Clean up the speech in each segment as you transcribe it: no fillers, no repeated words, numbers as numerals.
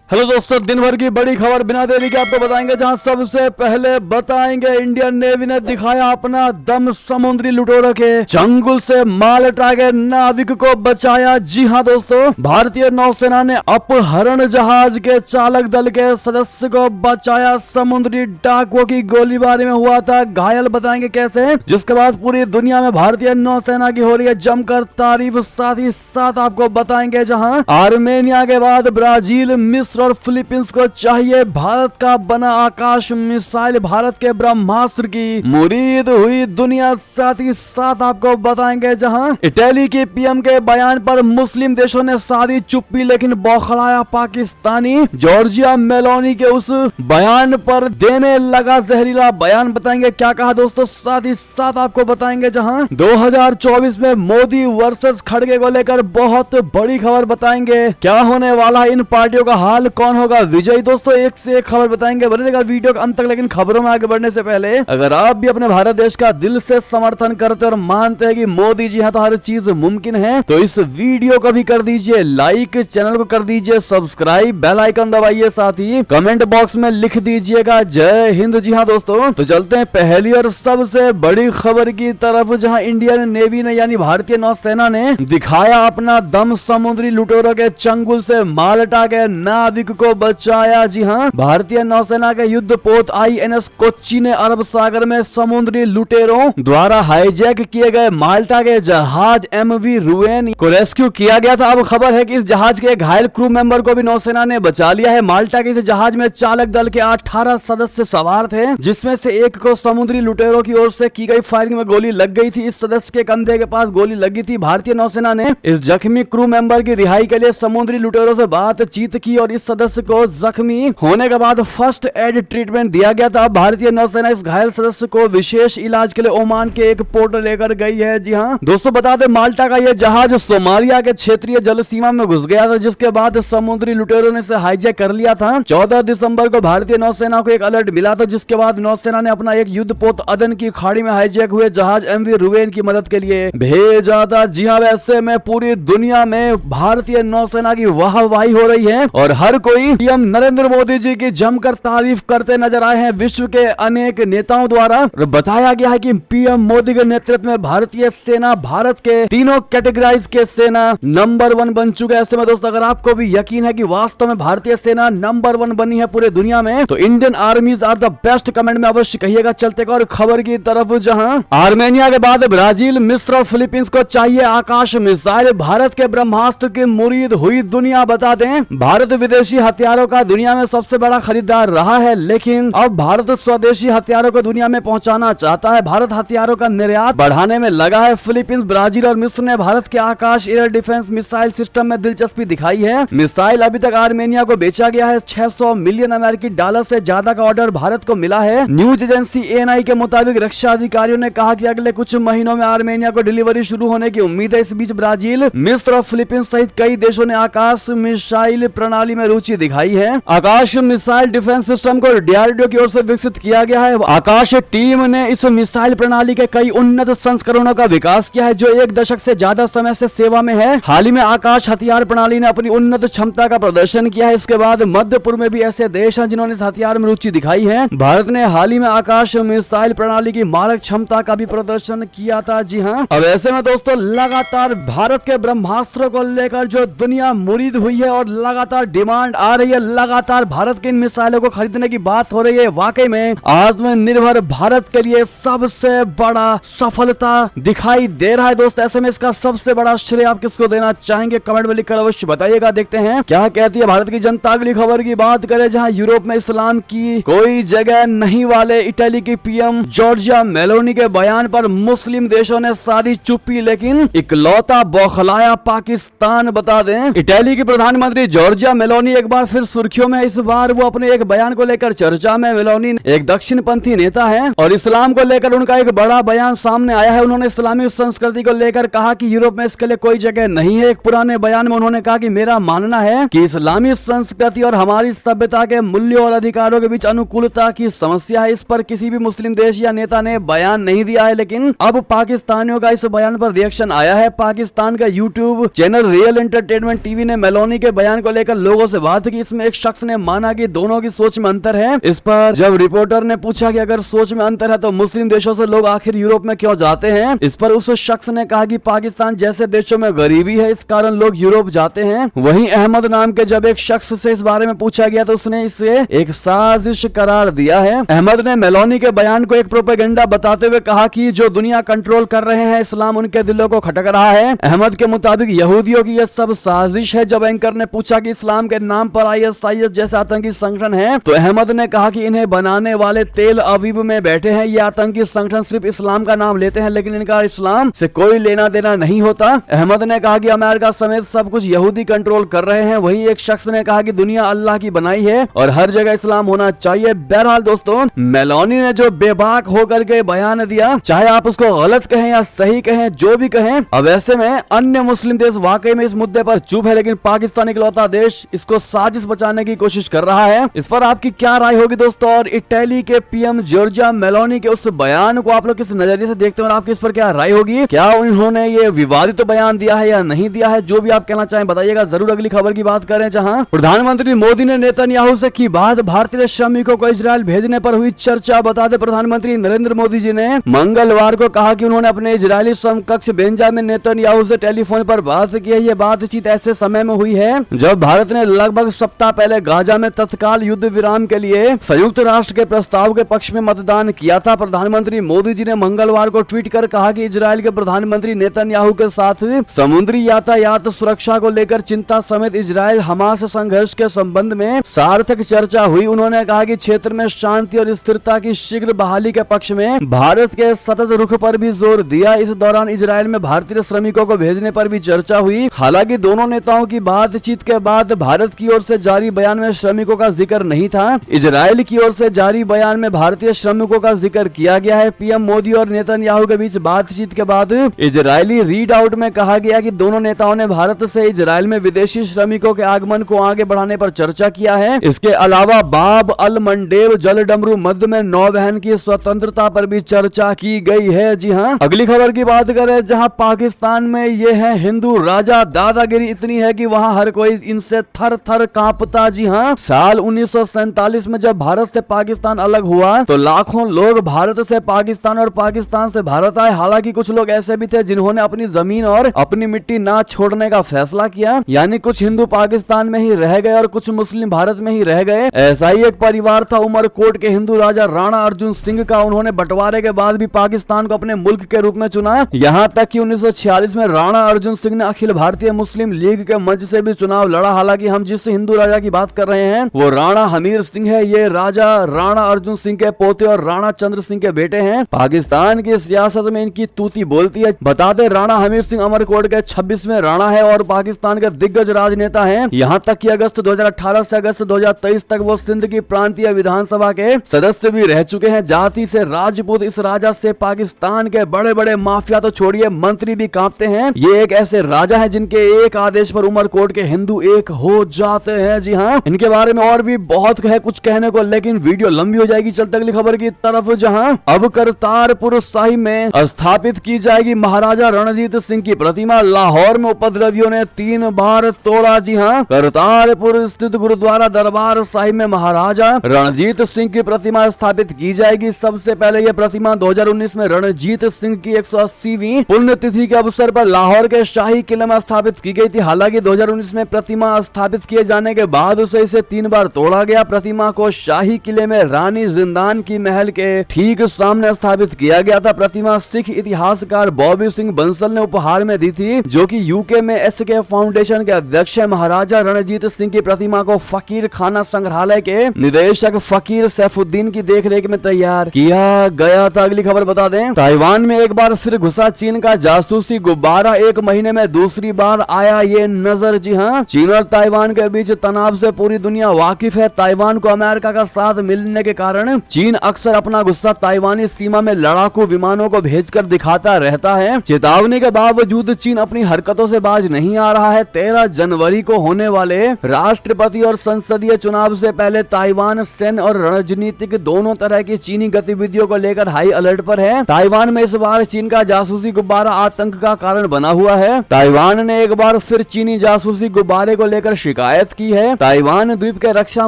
Hello दोस्तों, दिन भर की बड़ी खबर बिना देरी के आपको बताएंगे। जहां सबसे पहले बताएंगे इंडियन नेवी ने दिखाया अपना दम, समुद्री लुटेरों के चंगुल से माल उठा के नाविक को बचाया। जी हां दोस्तों, भारतीय नौसेना ने अपहरण जहाज के चालक दल के सदस्य को बचाया। समुद्री डाकुओं की गोलीबारी में हुआ था घायल, बताएंगे कैसे। जिसके बाद पूरी दुनिया में भारतीय नौसेना की हो रही है जमकर तारीफ। साथ ही साथ आपको बताएंगे जहां आर्मेनिया के बाद ब्राजील, मिस्र और फिलीपींस को चाहिए भारत का बना आकाश मिसाइल। भारत के ब्रह्मास्त्र की मुरीद हुई दुनिया। साथ ही साथ आपको बताएंगे जहां इटली के पीएम के बयान पर मुस्लिम देशों ने साधी चुप्पी लेकिन बौखलाया पाकिस्तानी। जॉर्जिया मेलोनी के उस बयान पर देने लगा जहरीला बयान, बताएंगे क्या कहा दोस्तों। साथ ही साथ आपको बताएंगे जहां 2024 में मोदी वर्सेस खड़गे को लेकर बहुत बड़ी खबर बताएंगे। क्या होने वाला है इन पार्टियों का हाल, कौन होगा विजयी। दोस्तों एक से एक खबर बताएंगे, बने रहेगा वीडियो के अंत तक। लेकिन खबरों में आगे बढ़ने से पहले अगर आप भी अपने भारत देश का दिल से समर्थन करते और मानते हैं कि मोदी जी हैं तो हर चीज मुमकिन है, तो इस वीडियो को भी कर दीजिए लाइक, चैनल को कर दीजिए सब्सक्राइब, बेल आइकन दबाइए, साथ ही कमेंट बॉक्स में लिख दीजिएगा जय हिंद। जी हाँ दोस्तों, तो चलते हैं पहली और सबसे बड़ी खबर की तरफ। जहां इंडियन नेवी ने यानी भारतीय नौसेना ने दिखाया अपना दम, समुद्री लुटेरों के चंगुल से माल उठा के नाविक को बचाया। जी हां, भारतीय नौसेना के युद्धपोत आईएनएस कोच्चि ने अरब सागर में समुद्री लुटेरों द्वारा हाईजैक किए गए माल्टा के जहाज एमवी रुएन को रेस्क्यू किया गया था। अब खबर है कि इस जहाज के घायल क्रू मेंबर को भी नौसेना ने बचा लिया है। माल्टा के इस जहाज में चालक दल के 18 सदस्य सवार थे, जिसमें से एक को समुद्री लुटेरों की ओर से की गई फायरिंग में गोली लग गई थी। इस सदस्य के कंधे के पास गोली लगी थी। भारतीय नौसेना ने इस जख्मी क्रू मेंबर की रिहाई के लिए समुद्री लुटेरों से बातचीत की और इस सदस्य को जख्मी होने के बाद फर्स्ट एड ट्रीटमेंट दिया गया था। भारतीय नौसेना इस घायल सदस्य को विशेष इलाज के लिए ओमान के एक पोर्ट लेकर गई है। जी हाँ दोस्तों, बता दें माल्टा का यह जहाज सोमालिया के क्षेत्रीय जल सीमा में घुस गया था, जिसके बाद समुद्री लुटेरों ने इसे हाईजैक कर लिया था। 14 दिसंबर को भारतीय नौसेना को एक अलर्ट मिला था, जिसके बाद नौसेना ने अपना एक युद्धपोत अदन की खाड़ी में हाईजैक हुए जहाज एमवी रुवेन की मदद के लिए भेजा था। जी हाँ, वैसे में पूरी दुनिया में भारतीय नौसेना की वाहवाही हो रही है और हर कोई पीएम नरेंद्र मोदी जी की जमकर तारीफ करते नजर आए हैं। विश्व के अनेक नेताओं द्वारा बताया गया है कि पीएम मोदी के नेतृत्व में भारतीय सेना भारत के तीनों कैटेगराइज के सेना नंबर 1 बन चुके हैं। ऐसे में दोस्तों, अगर आपको भी यकीन है कि वास्तव में भारतीय सेना नंबर 1 बनी है पूरे दुनिया में, तो Indian armies are the best, comment में अवश्य कहिएगा। चलते और खबर की तरफ, जहां आर्मेनिया के बाद ब्राजील, मिस्र और फिलीपींस को चाहिए आकाश मिसाइल। भारत के ब्रह्मास्त्र की मुरीद हुई दुनिया। बता दें भारत विदेशी हथियारों का दुनिया में सबसे बड़ा खरीदार रहा है, लेकिन अब भारत स्वदेशी हथियारों को दुनिया में पहुंचाना चाहता है। भारत हथियारों का निर्यात बढ़ाने में लगा है। फिलीपींस, ब्राजील और मिस्र ने भारत के आकाश एयर डिफेंस मिसाइल सिस्टम में दिलचस्पी दिखाई है। मिसाइल अभी तक आर्मेनिया को बेचा गया है। 600 मिलियन अमेरिकी डॉलर से ज्यादा का ऑर्डर भारत को मिला है। न्यूज एजेंसी एएनआई के मुताबिक रक्षा अधिकारियों ने कहा कि अगले कुछ महीनों में आर्मेनिया को डिलीवरी शुरू होने की उम्मीद है। इस बीच ब्राजील, मिस्र और फिलीपींस सहित कई देशों ने आकाश मिसाइल प्रणाली में रुचि दिखाई है। आकाश मिसाइल डिफेंस सिस्टम को डीआरडीओ की ओर से विकसित किया गया है। आकाश टीम ने इस मिसाइल प्रणाली के कई उन्नत संस्करणों का विकास किया है, जो 1 दशक से ज्यादा समय से सेवा में है। हाल ही में आकाश हथियार प्रणाली ने अपनी उन्नत क्षमता का प्रदर्शन किया है। इसके बाद मध्य पूर्व में भी ऐसे देश हैं जिन्होंने इस हथियार में रुचि दिखाई है। भारत ने हाल ही में आकाश मिसाइल प्रणाली की मारक क्षमता का भी प्रदर्शन किया था। जी हाँ, अब ऐसे में दोस्तों लगातार भारत के ब्रह्मास्त्रों को लेकर जो दुनिया मुरीद हुई है और लगातार डिमांड आ रही है, लगातार भारत के इन मिसाइलों को खरीदने की बात हो रही है। वाकई में आत्मनिर्भर भारत के लिए सबसे बड़ा सफलता दिखाई दे रहा है दोस्त। ऐसे में इसका सबसे बड़ा श्रेय आप किसको देना चाहेंगे, कमेंट में लिखकर अवश्य बताइएगा। देखते हैं क्या कहती है भारत की जनता। अगली खबर की बात करें, जहां यूरोप में इस्लाम की कोई जगह नहीं वाले इटली की पीएम जॉर्जिया मेलोनी के बयान पर मुस्लिम देशों ने साधी चुप्पी लेकिन इकलौता बौखलाया पाकिस्तान। बता दें इटली की प्रधानमंत्री जॉर्जिया मेलोनी एक बार फिर सुर्खियों में। इस बार वो अपने एक बयान को लेकर चर्चा में। मेलोनी एक दक्षिणपंथी नेता है और इस्लाम को लेकर उनका एक बड़ा बयान सामने आया है। उन्होंने इस्लामी संस्कृति को लेकर कहा कि यूरोप में इसके लिए कोई जगह नहीं है। एक पुराने बयान में उन्होंने कहा कि मेरा मानना है कि इस्लामी संस्कृति और हमारी सभ्यता के मूल्यों और अधिकारों के बीच अनुकूलता की समस्या है। इस पर किसी भी मुस्लिम देश या नेता ने बयान नहीं दिया है, लेकिन अब पाकिस्तानियों का इस बयान पर रिएक्शन आया है। पाकिस्तान का YouTube channel real entertainment TV ने मेलोनी के बयान को लेकर लोगों से से बात की। इसमें एक शख्स ने माना कि दोनों की सोच में अंतर है। इस पर जब रिपोर्टर ने पूछा कि अगर सोच में अंतर है तो मुस्लिम देशों से लोग आखिर यूरोप में क्यों जाते हैं, इस पर उस शख्स ने कहा कि पाकिस्तान जैसे देशों में गरीबी है, इस कारण लोग यूरोप जाते हैं। वहीं अहमद नाम के जब एक शख्स से इस बारे में पूछा गया तो उसने इसे एक साजिश करार दिया है। अहमद ने मेलोनी के बयान को एक प्रोपेगेंडा बताते हुए कहा कि जो दुनिया कंट्रोल कर रहे हैं इस्लाम उनके दिलों को खटक रहा है। अहमद के मुताबिक यहूदियों की यह सब साजिश है। जब एंकर ने पूछा कि इस्लाम के नाम पर ISIS जैसे आतंकी संगठन है तो अहमद ने कहा कि इन्हें बनाने वाले तेल अवीव में बैठे हैं। ये आतंकी संगठन सिर्फ इस्लाम का नाम लेते हैं लेकिन इनका इस्लाम से कोई लेना देना नहीं होता। अहमद ने कहा कि अमेरिका समेत सब कुछ यहूदी कंट्रोल कर रहे हैं। वहीं एक शख्स ने कहा कि दुनिया अल्लाह की बनाई है और हर जगह इस्लाम होना चाहिए। बहरहाल दोस्तों, मेलोनी ने जो बेबाक होकर के बयान दिया, चाहे आप उसको गलत कहें या सही कहें, जो भी कहें, अब ऐसे में अन्य मुस्लिम देश वाकई में इस मुद्दे पर चुप है लेकिन पाकिस्तान इकलौता देश इसको साजिश बचाने की कोशिश कर रहा है। इस पर आपकी क्या राय होगी दोस्तों? और इटली के PM जॉर्जिया मेलोनी के उस बयान को आप लोग किस नजरिए से देखते हैं और आपकी इस पर क्या राय होगी? क्या उन्होंने ये विवादित बयान दिया है या नहीं दिया है? जो भी आप कहना चाहें बताइएगा जरूर। अगली खबर की बात करें, जहां प्रधानमंत्री मोदी ने नेतन्याहू से की बात, भारतीय श्रमिकों को इजरायल भेजने पर हुई चर्चा। बता दें, प्रधानमंत्री नरेंद्र मोदी जी ने मंगलवार को कहा कि उन्होंने अपने इजरायली समकक्ष बेंजामिन नेतन्याहू से टेलीफोन पर बात की है। ये बातचीत ऐसे समय में हुई है जब भारत ने लगभग सप्ताह पहले गाजा में तत्काल युद्ध विराम के लिए संयुक्त राष्ट्र के प्रस्ताव के पक्ष में मतदान किया था। प्रधानमंत्री मोदी जी ने मंगलवार को ट्वीट कर कहा कि इजरायल के प्रधानमंत्री नेतन्याहू के साथ समुद्री यातायात सुरक्षा को लेकर चिंता समेत इजरायल हमास संघर्ष के संबंध में सार्थक चर्चा हुई। उन्होंने कहा कि क्षेत्र में शांति और स्थिरता की शीघ्र बहाली के पक्ष में भारत के सतत रुख पर भी जोर दिया। इस दौरान इजरायल में भारतीय श्रमिकों को भेजने पर भी चर्चा हुई। हालांकि दोनों नेताओं की बातचीत के बाद भारत की ओर से जारी बयान में श्रमिकों का जिक्र नहीं था। इजरायल की ओर से जारी बयान में भारतीय श्रमिकों का जिक्र किया गया है। PM मोदी और नेतन्याहू के बीच बातचीत के बाद इजरायली रीड आउट में कहा गया कि दोनों नेताओं ने भारत से इजरायल में विदेशी श्रमिकों के आगमन को आगे बढ़ाने पर चर्चा किया है। इसके अलावा बाब अल मंडेब जलडमरू मध्य में नौवहन की स्वतंत्रता पर भी चर्चा की गई है। जी हाँ, अगली खबर की बात करें, जहां पाकिस्तान में ये है हिंदू राजा, दादागिरी इतनी है कि वहां हर कोई इनसे थर थर कांपता। जी हाँ, साल 1947 में जब भारत से पाकिस्तान अलग हुआ तो लाखों लोग भारत से पाकिस्तान और पाकिस्तान से भारत आए। हालांकि कुछ लोग ऐसे भी थे जिन्होंने अपनी जमीन और अपनी मिट्टी ना छोड़ने का फैसला किया, यानी कुछ हिंदू पाकिस्तान में ही रह गए और कुछ मुस्लिम भारत में ही रह गए। ऐसा ही एक परिवार था उमरकोट के हिंदू राजा राणा अर्जुन सिंह का। उन्होंने बंटवारे के बाद भी पाकिस्तान को अपने मुल्क के रूप में चुना। यहाँ तक कि 1946 में राणा अर्जुन सिंह ने अखिल भारतीय मुस्लिम लीग के मंच से भी चुनाव लड़ा। हालांकि हम जिस हिंदू राजा की बात कर रहे हैं वो राणा हमीर सिंह है। ये राजा राणा अर्जुन सिंह के पोते और राणा चंद्र सिंह के बेटे हैं। पाकिस्तान की सियासत में इनकी तूती बोलती है। बता दें, राणा हमीर सिंह अमरकोट के 26वें राणा है और पाकिस्तान के दिग्गज राजनेता हैं। यहाँ तक कि अगस्त 2018 से अगस्त 2023 तक वो सिंध की प्रांतीय विधानसभा के सदस्य भी रह चुके हैं। जाति से राजपूत इस राजा से पाकिस्तान के बड़े बड़े माफिया तो छोड़िए, मंत्री भी कांपते हैं। ये एक ऐसे राजा है जिनके एक आदेश पर उमरकोट के हिंदू एक हो जाते हैं। जी हाँ, इनके बारे में और भी बहुत है कुछ कहने को, लेकिन वीडियो लंबी हो जाएगी। चलते अगली खबर की तरफ, जहां अब करतारपुर साहिब में स्थापित की जाएगी महाराजा रणजीत सिंह की प्रतिमा। लाहौर में उपद्रवियों ने 3 बार तोड़ा। जी हाँ, करतारपुर स्थित गुरुद्वारा दरबार साहिब में महाराजा रणजीत सिंह की प्रतिमा स्थापित की जाएगी। सबसे पहले यह प्रतिमा 2019 में रणजीत सिंह की 180वीं पुण्यतिथि के अवसर पर लाहौर के शाही किले में स्थापित की गई थी। हालांकि 2019 में प्रतिमा स्थापित किए जाने के बाद उसे इसे 3 बार तोड़ा गया। प्रतिमा को शाही किले में रानी जिंदान की महल के ठीक सामने स्थापित किया गया था। प्रतिमा सिख इतिहासकार बॉबी सिंह बंसल ने उपहार में दी थी, जो कि यूके में SK फाउंडेशन के अध्यक्ष है। महाराजा रणजीत सिंह की प्रतिमा को फकीर खाना संग्रहालय के निदेशक फकीर सैफुद्दीन की देखरेख में तैयार किया गया था। अगली खबर बता दें, ताइवान में एक बार फिर घुसा चीन का जासूसी गुब्बारा। 1 महीने में दूसरी बार आया ये नजर। जी हाँ, चीन और ताइवान के बीच तनाव से पूरी दुनिया वाकिफ है। ताइवान को अमेरिका का साथ मिलने के कारण चीन अक्सर अपना गुस्सा ताइवानी सीमा में लड़ाकू विमानों को भेजकर दिखाता रहता है। चेतावनी के बावजूद चीन अपनी हरकतों से बाज नहीं आ रहा है। 13 जनवरी को होने वाले राष्ट्रपति और संसदीय चुनाव से पहले ताइवान सैन्य और रणनीतिक दोनों तरह की चीनी गतिविधियों को लेकर हाई अलर्ट पर है। ताइवान में इस बार चीन का जासूसी गुब्बारा आतंक का कारण बना हुआ है। ताइवान ने एक बार फिर चीनी जासूसी गुब्बारे को लेकर शिकायत शिकायत की है। ताइवान द्वीप के रक्षा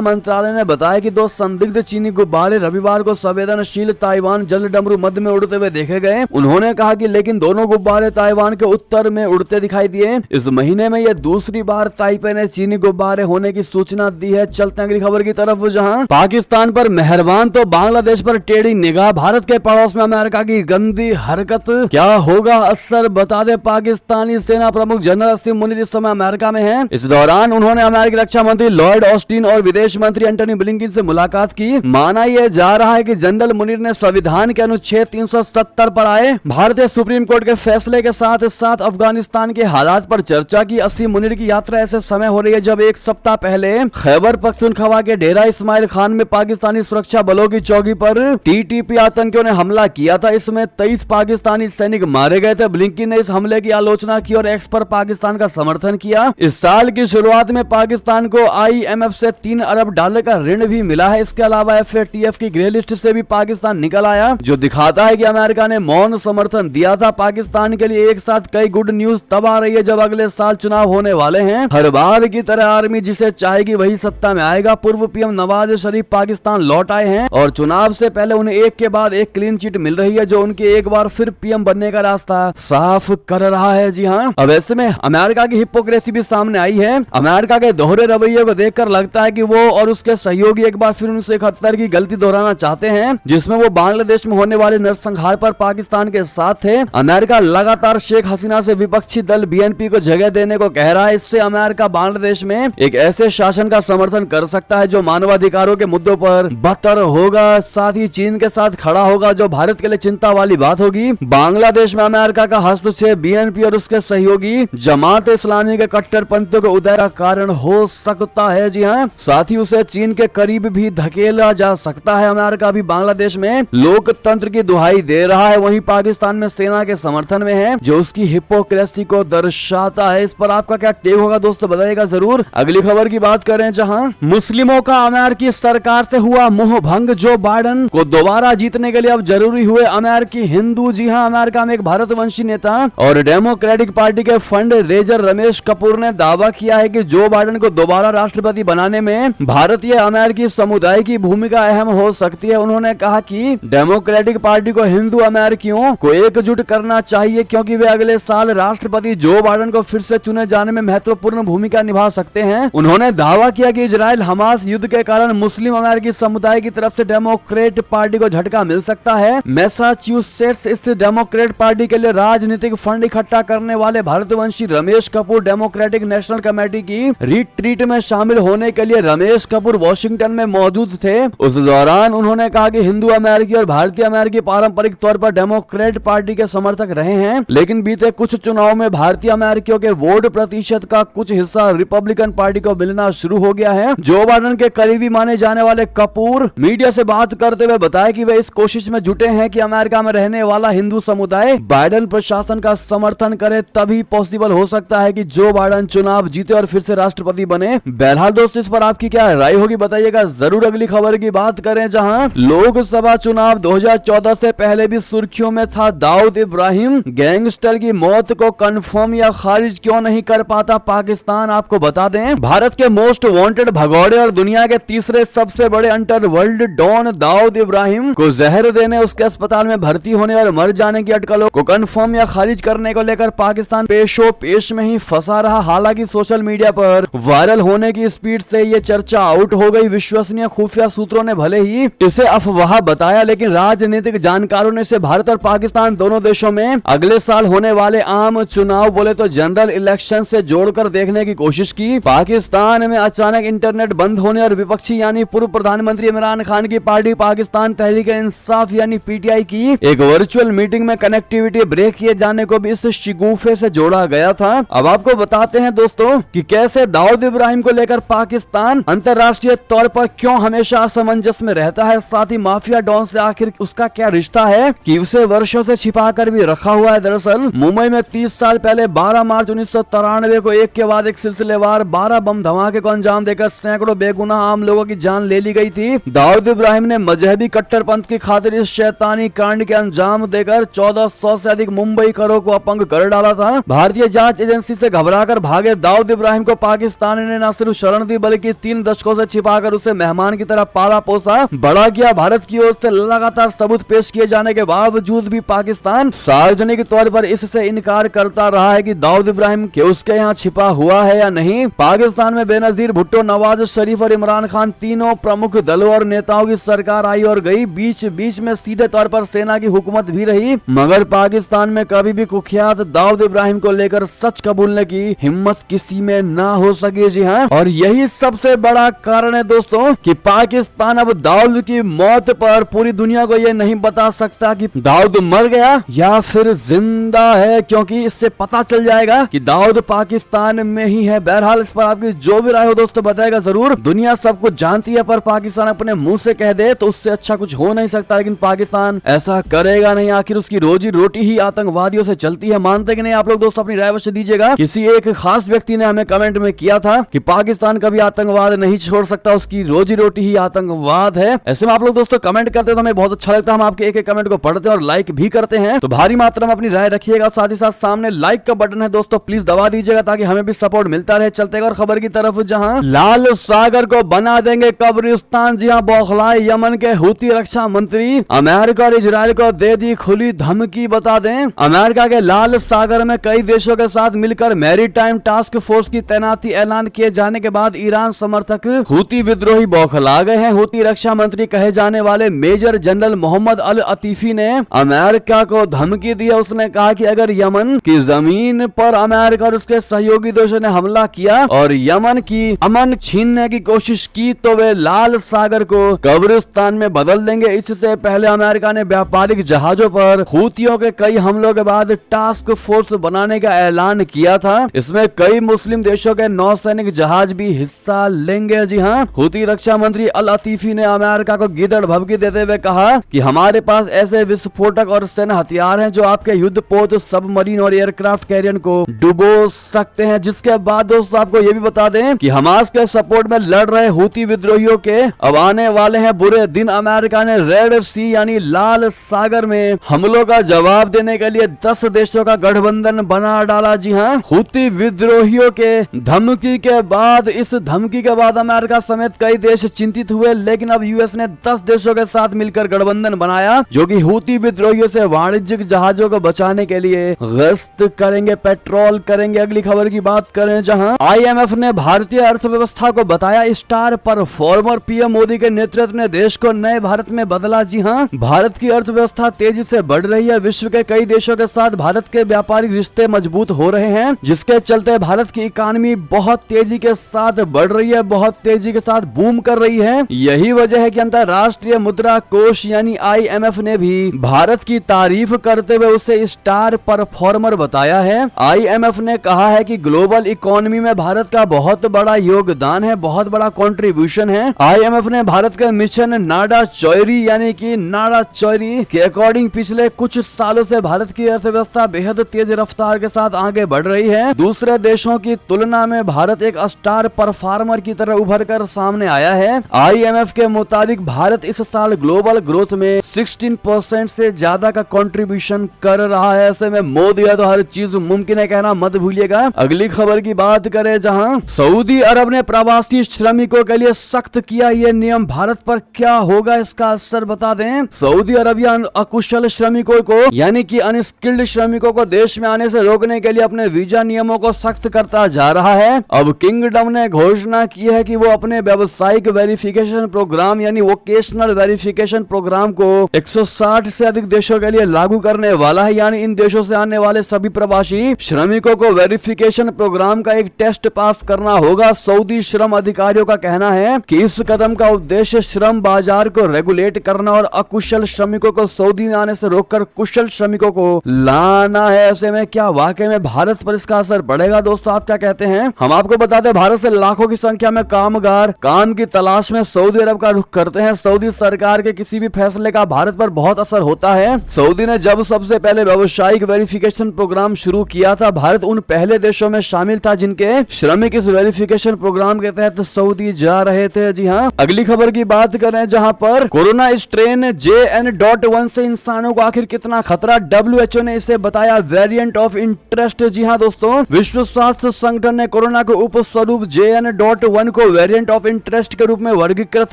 मंत्रालय ने बताया कि 2 संदिग्ध चीनी गुब्बारे रविवार को संवेदनशील ताइवान जल डमरू मध्य में उड़ते हुए देखे गए। उन्होंने कहा कि लेकिन दोनों गुब्बारे ताइवान के उत्तर में उड़ते दिखाई दिए। इस महीने में यह दूसरी बार ताइपे ने चीनी गुब्बारे होने की सूचना दी है। चलते अगली खबर की तरफ, जहां पाकिस्तान पर मेहरबान तो बांग्लादेश पर टेढ़ी निगाह, भारत के पड़ोस में अमेरिका की गंदी हरकत, क्या होगा असर, बता दे। पाकिस्तानी सेना प्रमुख जनरल असीम मुनीर इस समय अमेरिका में हैं। इस दौरान उन्होंने अमेरिकी रक्षा मंत्री लॉयड ऑस्टिन और विदेश मंत्री एंटनी ब्लिंकन से मुलाकात की। माना यह जा रहा है कि जनरल मुनीर ने संविधान के अनुच्छेद 370 पर आए भारतीय सुप्रीम कोर्ट के फैसले के साथ साथ अफगानिस्तान के हालात पर चर्चा की। असीम मुनीर की यात्रा ऐसे समय हो रही है जब एक सप्ताह पहले खैबर पख्तूनख्वा के डेरा इस्माइल खान में पाकिस्तानी सुरक्षा बलों की चौकी पर टीटीपी आतंकियों ने हमला किया था। इसमें 23 पाकिस्तानी सैनिक मारे गए थे। ब्लिंकन ने इस हमले की आलोचना की और एक्स पर पाकिस्तान का समर्थन किया। इस साल की शुरुआत में पाकिस्तान को IMF से $3 अरब का ऋण भी मिला है। इसके अलावा FATF की ग्रे लिस्ट से भी पाकिस्तान निकल आया, जो दिखाता है कि अमेरिका ने मौन समर्थन दिया था। पाकिस्तान के लिए एक साथ कई गुड न्यूज तब आ रही है जब अगले साल चुनाव होने वाले हैं। हर बार की तरह आर्मी जिसे चाहेगी वही सत्ता में आएगा। पूर्व PM नवाज शरीफ पाकिस्तान लौट आए हैं और चुनाव से पहले उन्हें एक के बाद एक क्लीन चिट मिल रही है, जो उनके एक बार फिर PM बनने का रास्ता साफ कर रहा है। जी हाँ, अब ऐसे में अमेरिका की हिपोक्रेसी भी सामने आई है। अमेरिका के दोहरे रवैये को देखकर लगता है कि वो और उसके सहयोगी एक बार फिर 1971 की गलती दोहराना चाहते हैं, जिसमें वो बांग्लादेश में होने वाले नरसंहार पर पाकिस्तान के साथ थे। अमेरिका लगातार शेख हसीना से विपक्षी दल BNP को जगह देने को कह रहा है। इससे अमेरिका बांग्लादेश में एक ऐसे शासन का समर्थन कर सकता है जो मानवाधिकारों के मुद्दों पर बदतर होगा, साथ ही चीन के साथ खड़ा होगा, जो भारत के लिए चिंता वाली बात होगी। बांग्लादेश में अमेरिका का हस्तक्षेप BNP और उसके सहयोगी जमात इस्लामी के कट्टरपंथियों के उदय का कारण हो सकता है। जी हाँ, साथ ही उसे चीन के करीब भी धकेला जा सकता है। अमेरिका भी बांग्लादेश में लोकतंत्र की दुहाई दे रहा है, वहीं पाकिस्तान में सेना के समर्थन में है, जो उसकी हिपोक्रेसी को दर्शाता है। इस पर आपका क्या टेक होगा दोस्तों, बताइएगा जरूर। अगली खबर की बात करें, जहां मुस्लिमों का अमेरिकी सरकार से हुआ मोह भंग, जो बाइडेन को दोबारा जीतने के लिए अब जरूरी हुए अमेरिकी हिंदू। जी हां, अमेरिका में एक भारतवंशी नेता और डेमोक्रेटिक पार्टी के फंड रेजर रमेश कपूर ने दावा किया है कि जो बाइडेन को दोबारा राष्ट्रपति बनाने में भारतीय अमेरिकी समुदाय की भूमिका अहम हो सकती है। उन्होंने कहा कि डेमोक्रेटिक पार्टी को हिंदू अमेरिकियों को एकजुट करना चाहिए, क्योंकि वे अगले साल राष्ट्रपति जो बाइडेन को फिर से चुने जाने में महत्वपूर्ण भूमिका निभा सकते हैं। उन्होंने दावा किया कि इजराइल हमास युद्ध के कारण मुस्लिम अमेरिकी समुदाय की तरफ से डेमोक्रेट पार्टी को झटका मिल सकता है। मैसाचुसेट्स स्थित डेमोक्रेट पार्टी के लिए राजनीतिक फंड इकट्ठा करने वाले भारतवंशी Ramesh Kapoor Democratic National Committee की रिट्रीट में शामिल होने के लिए रमेश कपूर वॉशिंगटन में मौजूद थे। उस दौरान उन्होंने कहा कि हिंदू अमेरिकी और भारतीय अमेरिकी पारंपरिक तौर पर डेमोक्रेट पार्टी के समर्थक रहे हैं, लेकिन बीते कुछ चुनाव में भारतीय अमेरिकियों के वोट प्रतिशत का कुछ हिस्सा रिपब्लिकन पार्टी को मिलना शुरू हो गया है। जो बाइडेन के करीबी माने जाने वाले कपूर मीडिया से बात करते हुए बताया कि वे इस कोशिश में जुटे हैं कि अमेरिका में रहने वाला हिंदू समुदाय बाइडेन प्रशासन का समर्थन करे, तभी पॉसिबल हो सकता है कि जो बाइडेन चुनाव जीते और फिर से राष्ट्रपति बने। बहरहाल दोस्तों, इस पर आपकी क्या राय होगी, बताइएगा जरूर। अगली खबर की बात करें, जहां लोकसभा चुनाव 2014 से पहले भी सुर्खियों में था दाऊद इब्राहिम। गैंगस्टर की मौत को कंफर्म या खारिज क्यों नहीं कर पाता पाकिस्तान, आपको बता दें। भारत के मोस्ट वांटेड भगौड़े और दुनिया के तीसरे सबसे बड़े अंडरवर्ल्ड डॉन दाऊद इब्राहिम को जहर देने, उसके अस्पताल में भर्ती होने और मर जाने की अटकलों को कंफर्म या खारिज करने को लेकर पाकिस्तान पेशो पेश में ही फंसा रहा। हालांकि सोशल मीडिया पर वायरल होने की स्पीड से ये चर्चा आउट हो गई। विश्वसनीय खुफिया सूत्रों ने भले ही इसे अफवाह बताया, लेकिन राजनीतिक जानकारों ने इसे भारत और पाकिस्तान दोनों देशों में अगले साल होने वाले आम चुनाव, बोले तो जनरल इलेक्शन से जोड़कर देखने की कोशिश की। पाकिस्तान में अचानक इंटरनेट बंद होने और विपक्षी यानी पूर्व प्रधानमंत्री इमरान खान की पार्टी पाकिस्तान तहरीक इंसाफ यानी PTI की एक वर्चुअल मीटिंग में कनेक्टिविटी ब्रेक किए जाने को भी इस शिगुफे से जोड़ा गया था। अब आपको बताते हैं दोस्तों कि कैसे दाऊद इब्राहिम को लेकर पाकिस्तान अंतर्राष्ट्रीय तौर पर क्यों हमेशा असमंजस में रहता है, साथ ही माफिया डॉन से आखिर उसका क्या रिश्ता है कि उसे वर्षों से छिपा कर भी रखा हुआ है। दरअसल मुंबई में 30 साल पहले 12 मार्च 1993 को एक के बाद एक सिलसिलेवार 12 बम धमाके को अंजाम देकर सैकड़ों बेगुनाह आम लोगों की जान ले ली गई थी। दाऊद इब्राहिम ने मजहबी कट्टरपंथ की खातिर इस शैतानी कांड के अंजाम देकर 1400 से अधिक मुंबई करों को अपंग कर डाला था। भारतीय जांच एजेंसी से घबराकर भागे दाऊद इब्राहिम को पाकिस्तान पाकिस्तान ने न सिर्फ शरण दी बल्कि 3 दशकों से छिपाकर उसे मेहमान की तरह पाला पोसा बड़ा किया। भारत की ओर से लगातार सबूत पेश किए जाने के बावजूद भी पाकिस्तान सार्वजनिक तौर पर इससे इनकार करता रहा है कि दाऊद इब्राहिम के उसके यहाँ छिपा हुआ है या नहीं। पाकिस्तान में बेनजीर भुट्टो, नवाज शरीफ और इमरान खान तीनों प्रमुख दलों और नेताओं की सरकार आई और गई। बीच बीच में सीधे तौर पर सेना की हुकूमत भी रही, मगर पाकिस्तान में कभी भी कुख्यात दाऊद इब्राहिम को लेकर सच कबूलने की हिम्मत किसी में ना हो सकी। जी हाँ, और यही सबसे बड़ा कारण है दोस्तों कि पाकिस्तान अब दाऊद की मौत पर पूरी दुनिया को ये नहीं बता सकता कि दाऊद मर गया या फिर जिंदा है, क्योंकि इससे पता चल जाएगा कि दाऊद पाकिस्तान में ही है। बहरहाल इस पर आपकी जो भी राय हो दोस्तों बताएगा जरूर। दुनिया सब कुछ जानती है, पर पाकिस्तान अपने मुंह से कह दे तो उससे अच्छा कुछ हो नहीं सकता, लेकिन पाकिस्तान ऐसा करेगा नहीं। आखिर उसकी रोजी रोटी ही आतंकवादियों से चलती है। मानते कि नहीं आप लोग दोस्तों? अपनी राय अवश्य दीजिएगा। किसी एक खास व्यक्ति ने हमें कमेंट में किया था कि पाकिस्तान कभी आतंकवाद नहीं छोड़ सकता, उसकी रोजी रोटी ही आतंकवाद है। ऐसे में आप लोग दोस्तों कमेंट करते तो हमें बहुत अच्छा लगता है। हम आपके एक एक कमेंट को पढ़ते हैं और लाइक भी करते हैं, तो भारी मात्रा में अपनी राय रखिएगा। साथ ही साथ सामने लाइक का बटन है दोस्तों, प्लीज दबा दीजिएगा ताकि हमें भी सपोर्ट मिलता रहे। चलते हैं और खबर की तरफ, जहां लाल सागर को बना देंगे कब्रिस्तान। जी हां, बौखलाए यमन के हूती रक्षा मंत्री। अमेरिका और इजराइल को दे दी खुली धमकी। बता दें, अमेरिका के लाल सागर में कई देशों के साथ मिलकर मैरीटाइम टास्क फोर्स की तैनाती ऐलान किए जाने के बाद ईरान समर्थक हूती विद्रोही बौखला गए हैं। हूती रक्षा मंत्री कहे जाने वाले मेजर जनरल मोहम्मद अल अतीफी ने अमेरिका को धमकी दी। उसने कहा कि अगर यमन की जमीन पर अमेरिका और उसके सहयोगी देशों ने हमला किया और यमन की अमन छीनने की कोशिश की तो वे लाल सागर को कब्रिस्तान में बदल देंगे। इससे पहले अमेरिका ने व्यापारिक जहाजों पर हूतियों के कई हमलों के बाद टास्क फोर्स बनाने का ऐलान किया था। इसमें कई मुस्लिम देशों के नौसैनिक जहाज भी हिस्सा लेंगे। जी हाँ, हूती रक्षा मंत्री अल अतीफी ने अमेरिका को गिदड़ भभकी देते हुए कहा कि हमारे पास ऐसे विस्फोटक और सैन्य हथियार हैं जो आपके युद्धपोत, सबमरीन और एयरक्राफ्ट कैरियर को डुबो सकते हैं। जिसके बाद दोस्तों आपको ये भी बता दें कि हमास के सपोर्ट में लड़ रहे हूती विद्रोहियों के अब आने वाले हैं बुरे दिन। अमेरिका ने रेड सी यानी लाल सागर में हमलों का जवाब देने के लिए 10 देशों का गठबंधन बना डाला। जी हाँ, हूती विद्रोहियों के धमकी के बाद, इस धमकी के बाद अमेरिका समेत कई देश चिंतित हुए, लेकिन अब यूएस ने 10 देशों के साथ मिलकर गठबंधन बनाया जो कि हूती विद्रोहियों से वाणिज्यिक जहाजों को बचाने के लिए गश्त करेंगे, पेट्रोल करेंगे। अगली खबर की बात करें, जहां आईएमएफ ने भारतीय अर्थव्यवस्था को बताया स्टार परफॉर्मर। पीएम मोदी के नेतृत्व ने देश को नए भारत में बदला। जी हां, भारत की अर्थव्यवस्था तेजी से बढ़ रही है। विश्व के कई देशों के साथ भारत के व्यापारिक रिश्ते मजबूत हो रहे हैं, जिसके चलते भारत की इकोनॉमी बहुत तेजी के साथ बढ़ रही है, बहुत तेजी के साथ बूम कर रही है। यही वजह है कि अंतर्राष्ट्रीय मुद्रा कोष यानी आईएमएफ ने भी भारत की तारीफ करते हुए उसे स्टार परफॉर्मर बताया है। आईएमएफ ने कहा है कि ग्लोबल इकोनॉमी में भारत का बहुत बड़ा योगदान है, बहुत बड़ा कंट्रीब्यूशन है। आईएमएफ ने भारत के मिशन नाडा चौरी यानी कि नाडा चौरी के अकॉर्डिंग पिछले कुछ सालों से भारत की अर्थव्यवस्था बेहद तेज रफ्तार के साथ आगे बढ़ रही है। दूसरे देशों की तुलना में भारत एक स्टार परफॉर्मर की तरह उभर कर सामने आया है। आईएमएफ के मुताबिक भारत इस साल ग्लोबल ग्रोथ में 16% से ज्यादा का कंट्रीब्यूशन कर रहा है। ऐसे में मोदी है तो हर चीज मुमकिन है कहना मत भूलिएगा। अगली खबर की बात करें, जहां सऊदी अरब ने प्रवासी श्रमिकों के लिए सख्त किया ये नियम। भारत पर क्या होगा इसका असर बता दें। सऊदी अरबिया अकुशल श्रमिकों को यानी कि अनस्किल्ड श्रमिकों को देश में आने से रोकने के लिए अपने वीजा नियमों को सख्त करता जा रहा है। अब किंगडम ने घोषणा की है कि वो अपने व्यावसायिक वेरिफिकेशन प्रोग्राम यानी वोकेशनल वेरिफिकेशन प्रोग्राम को 160 से अधिक देशों के लिए लागू करने वाला है। यानी इन देशों से आने वाले सभी प्रवासी श्रमिकों को वेरिफिकेशन प्रोग्राम का एक टेस्ट पास करना होगा। सऊदी श्रम अधिकारियों का कहना है कि इस कदम का उद्देश्य श्रम बाजार को रेगुलेट करना और अकुशल श्रमिकों को सऊदी में आने से रोककर कुशल श्रमिकों को लाना है। ऐसे में क्या वाकई में भारत पर इसका असर पड़ेगा? दोस्तों आप क्या कहते हैं? हम आपको बता दें, भारत से लाखों की संख्या में कामगार काम की तलाश में सऊदी अरब का रुख करते हैं। सऊदी सरकार के किसी भी फैसले का भारत पर बहुत असर होता है। सऊदी ने जब सबसे पहले व्यावसायिक वेरिफिकेशन प्रोग्राम शुरू किया था, भारत उन पहले देशों में शामिल था जिनके श्रमिक इस वेरिफिकेशन प्रोग्राम के तहत सऊदी जा रहे थे। जी हाँ, अगली खबर की बात करें, जहां पर कोरोना स्ट्रेन JN.1 से इंसानों को आखिर कितना खतरा, WHO ने इसे बताया वेरिएंट ऑफ इंटरेस्ट। जी हाँ दोस्तों, विश्व स्वास्थ्य संगठन ने कोरोना योजना को उप स्वरूप JN.1 को वेरिएंट ऑफ इंटरेस्ट के रूप में वर्गीकृत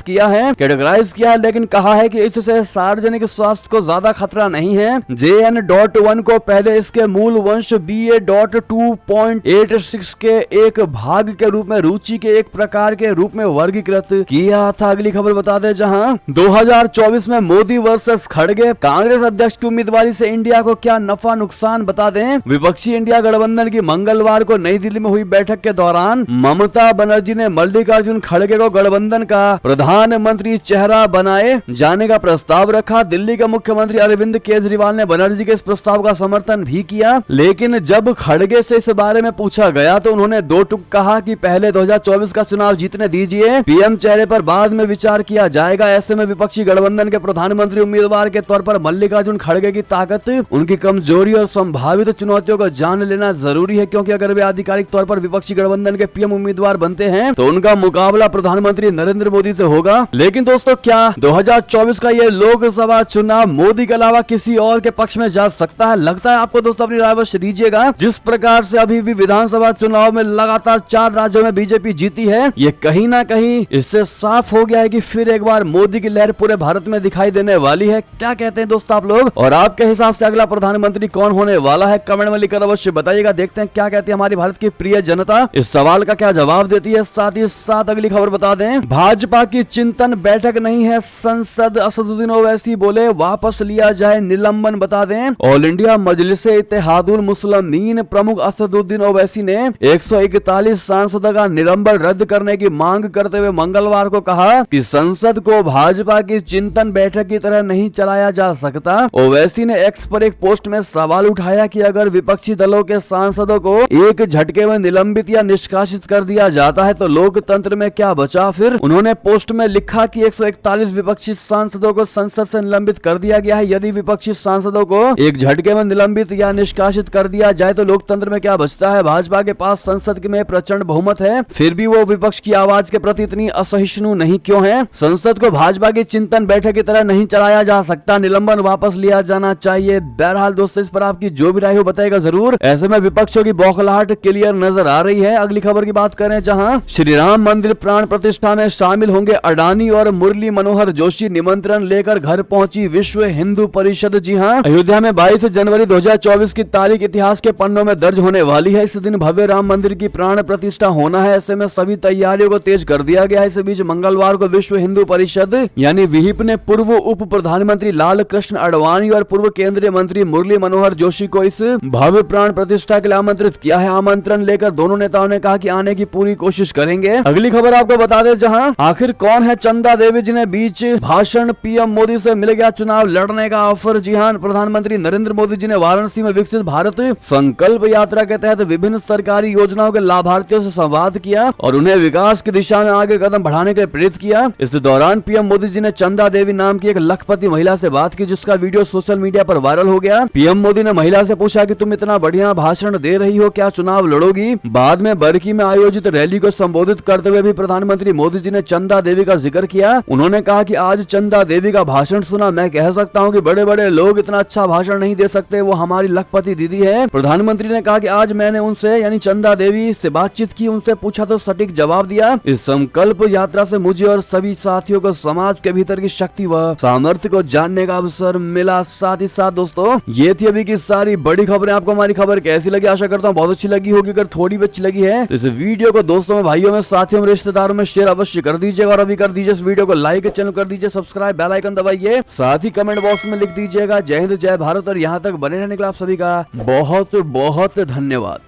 किया है, कैटेगराइज किया है, लेकिन कहा है कि इससे सार्वजनिक स्वास्थ्य को ज्यादा खतरा नहीं है। JN.1 को पहले इसके मूल वंश BA.2.86 के एक भाग के रूप में रुचि के एक प्रकार के रूप में वर्गीकृत किया था। अगली खबर बता दें, जहां 2024 में मोदी वर्सेस खड़गे, कांग्रेस अध्यक्ष की उम्मीदवारी से इंडिया को क्या नफा नुकसान बता दें। विपक्षी इंडिया गठबंधन की मंगलवार को नई दिल्ली में हुई बैठक के दौरान ममता बनर्जी ने मल्लिकार्जुन खड़गे को गठबंधन का प्रधानमंत्री चेहरा बनाए जाने का प्रस्ताव रखा। दिल्ली के मुख्यमंत्री अरविंद केजरीवाल ने बनर्जी के इस प्रस्ताव का समर्थन भी किया, लेकिन जब खड़गे से इस बारे में पूछा गया तो उन्होंने दो टूक कहा कि पहले 2024 का चुनाव जीतने दीजिए, पीएम चेहरे पर बाद में विचार किया जाएगा। ऐसे में विपक्षी गठबंधन के प्रधानमंत्री उम्मीदवार के तौर पर मल्लिकार्जुन खड़गे की ताकत, उनकी कमजोरी और संभावित चुनौतियों को जान लेना जरूरी है, क्योंकि अगर वे आधिकारिक तौर पर विपक्षी गठबंधन के पीएम उम्मीदवार बनते हैं तो उनका मुकाबला प्रधानमंत्री नरेंद्र मोदी से होगा। लेकिन दोस्तों, क्या 2024 का ये लोकसभा चुनाव मोदी के अलावा किसी और के पक्ष में जा सकता है? लगता है आपको दोस्तों? अपनी राय अवश्य दीजिएगा। जिस प्रकार से अभी भी विधानसभा चुनाव में लगातार 4 राज्यों में बीजेपी जीती है, ये कहीं ना कहीं इससे साफ हो गया है कि फिर एक बार मोदी की लहर पूरे भारत में दिखाई देने वाली है। क्या कहते हैं दोस्तों आप लोग, और आपके हिसाब से अगला प्रधानमंत्री कौन होने वाला है? कमेंट में लिखकर अवश्य बताइएगा। देखते हैं क्या कहती है हमारी भारत की प्रिय जनता, इस सवाल का क्या जवाब देती है। साथ ही साथ अगली खबर बता दें, भाजपा की चिंतन बैठक नहीं है संसद, असदुद्दीन ओवैसी बोले वापस लिया जाए निलंबन। बता दें, ऑल इंडिया मजलिसे इत्तेहादुल मुस्लिमीन प्रमुख असदुद्दीन ओवैसी ने 141 सांसदों का निलंबन रद्द करने की मांग करते हुए मंगलवार को कहा कि संसद को भाजपा की चिंतन बैठक की तरह नहीं चलाया जा सकता। ओवैसी ने एक्स पर एक पोस्ट में सवाल उठाया कि अगर विपक्षी दलों के सांसदों को एक झटके में निलंबित या निष्कासित कर दिया जाता है तो लोकतंत्र में क्या बचा फिर। उन्होंने पोस्ट में लिखा कि 141 विपक्षी सांसदों को संसद से निलंबित कर दिया गया है। यदि विपक्षी सांसदों को एक झटके में निलंबित या निष्कासित कर दिया जाए तो लोकतंत्र में क्या बचता है। भाजपा के पास संसद में प्रचंड बहुमत है, फिर भी वो विपक्ष की आवाज के प्रति इतनी असहिष्णु नहीं क्यों है। संसद को भाजपा की चिंतन बैठक की तरह नहीं चलाया जा सकता, निलंबन वापस लिया जाना चाहिए। बहरहाल दोस्तों, इस पर आपकी जो भी राय हो बताएगा जरूर। ऐसे में विपक्षों की बौखलाहट क्लियर नजर आ रही है। अगली खबर की बात करें, जहां श्री राम मंदिर प्राण प्रतिष्ठा में शामिल होंगे अडानी और मुरली मनोहर जोशी, निमंत्रण लेकर घर पहुंची विश्व हिंदू परिषद। जी हां, अयोध्या में 22 जनवरी 2024 की तारीख इतिहास के पन्नों में दर्ज होने वाली है। इस दिन भव्य राम मंदिर की प्राण प्रतिष्ठा होना है। ऐसे में सभी तैयारियों को तेज कर दिया गया है। इस बीच मंगलवार को विश्व हिंदू परिषद यानी विहिप ने पूर्व उप प्रधानमंत्री लाल कृष्ण आडवाणी और पूर्व केंद्रीय मंत्री मुरली मनोहर जोशी को इस भव्य प्राण प्रतिष्ठा के लिए आमंत्रित किया है। आमंत्रण लेकर दोनों नेताओं ने कहा कि आने की पूरी कोशिश करेंगे। अगली खबर आपको बता दें, जहां आखिर कौन है चंदा देवी जी ने बीच भाषण पीएम मोदी से मिल गया चुनाव लड़ने का ऑफर। जी हां, प्रधानमंत्री नरेंद्र मोदी जी ने वाराणसी में विकसित भारत संकल्प यात्रा के तहत विभिन्न सरकारी योजनाओं के लाभार्थियों से संवाद किया और उन्हें विकास की दिशा में आगे कदम बढ़ाने के लिए प्रेरित किया। इस दौरान पीएम मोदी जी ने चंदा देवी नाम की एक लखपति महिला से बात की, जिसका वीडियो सोशल मीडिया पर वायरल हो गया। पीएम मोदी ने महिला से पूछा कि तुम इतना बढ़िया भाषण दे रही हो, क्या चुनाव लड़ोगी? बाद में बरकी में आयोजित रैली को संबोधित करते हुए भी प्रधानमंत्री मोदी जी ने चंदा देवी का जिक्र किया। उन्होंने कहा कि आज चंदा देवी का भाषण सुना, मैं कह सकता हूं कि बड़े बड़े लोग इतना अच्छा भाषण नहीं दे सकते, वो हमारी लखपति दीदी है। प्रधानमंत्री ने कहा कि आज मैंने उनसे यानी चंदा देवी से बातचीत की, उनसे पूछा तो सटीक जवाब दिया। इस संकल्प यात्रा से मुझे और सभी साथियों को समाज के भीतर की शक्ति व सामर्थ्य को जानने का अवसर मिला। साथ ही साथ दोस्तों, ये थी अभी की सारी बड़ी खबरें। आपको हमारी खबर कैसी लगी? आशा करता हूँ बहुत अच्छी लगी होगी। अगर थोड़ी भी अच्छी लगी है तो इस वीडियो को दोस्तों में, भाइयों में, साथियों में, रिश्तेदारों में शेयर अवश्य कर दीजिएगा। और अभी कर दीजिए इस वीडियो को लाइक, चैनल कर दीजिए सब्सक्राइब, बेल आइकन दबाइए। साथ ही कमेंट बॉक्स में लिख दीजिएगा जय हिंद जय भारत। और यहाँ तक बने रहने के लिए आप सभी का बहुत बहुत धन्यवाद।